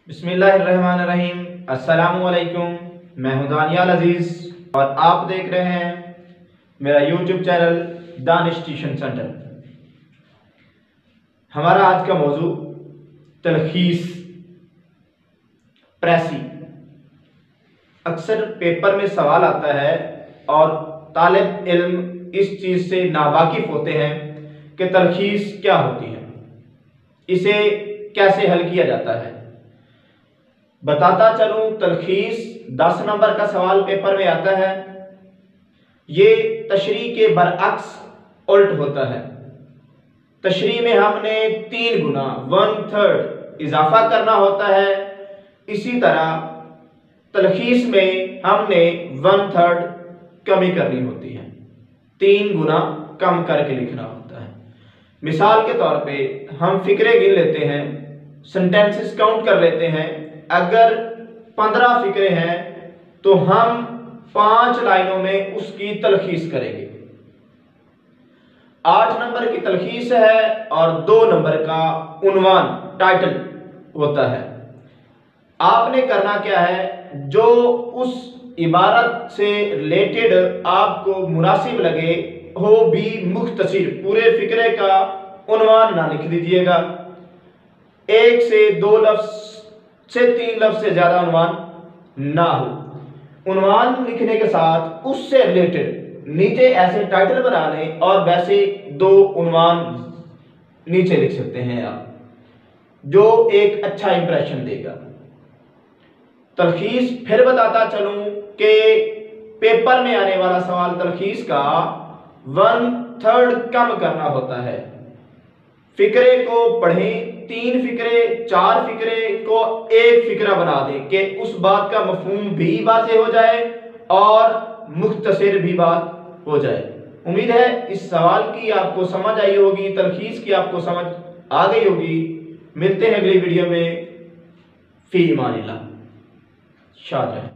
बिस्मिल्लाहिर्रहमानिर्रहीम। अस्सलामुअलैकुम। मैं हूं दानियाल अजीज़ और आप देख रहे हैं मेरा YouTube channel Danish tuition centre. हमारा आज का मौजू तलखीस प्रेसी। अक्सर पेपर में सवाल आता है और तालिब इल्म इस चीज़ से नावाकिफ होते हैं कि तलखीस क्या होती है, इसे कैसे हल किया जाता है। बताता चलूं, तलखीस 10 नंबर का सवाल पेपर में आता है। ये तशरीह के बरअक्स उल्ट होता है। तशरीह में हमने 3 गुना 1/3 इजाफा करना होता है, इसी तरह तलखीस में हमने 1/3 कमी करनी होती है, 3 गुना कम करके लिखना होता है। मिसाल के तौर पे हम फिक्रे गिन लेते हैं, सेंटेंसेस काउंट कर लेते हैं। अगर 15 फिक्रे हैं तो हम 5 लाइनों में उसकी तलखीस करेंगे। 8 नंबर की तलखीस है और 2 नंबर का उन्वान टाइटल होता है। आपने करना क्या है, जो उस इबारत से रिलेटेड आपको मुनासिब लगे हो भी मुख्तसर पूरे फिक्रे का उन्वान ना लिख दीजिएगा। 1 से 2 लफ्ज से 3 लफ्ज से ज्यादा उन्वान ना हो। उन्वान लिखने के साथ उससे रिलेटेड नीचे ऐसे टाइटल बना लें और वैसे 2 उन्वान नीचे लिख सकते हैं आप, जो एक अच्छा इंप्रेशन देगा। तलखीस फिर बताता चलूं कि पेपर में आने वाला सवाल तलखीस का 1/3 कम करना होता है। फिक्रे को पढ़ें, 3 फिक्रे 4 फिक्रे को 1 फिक्रा बना दें कि उस बात का मफहूम भी वाज़ेह हो जाए और मुख्तसर भी बात हो जाए। उम्मीद है इस सवाल की आपको समझ आई होगी, तलखीस की आपको समझ आ गई होगी। मिलते हैं अगली वीडियो में। फी इमानिल्लाह। शाद रहें।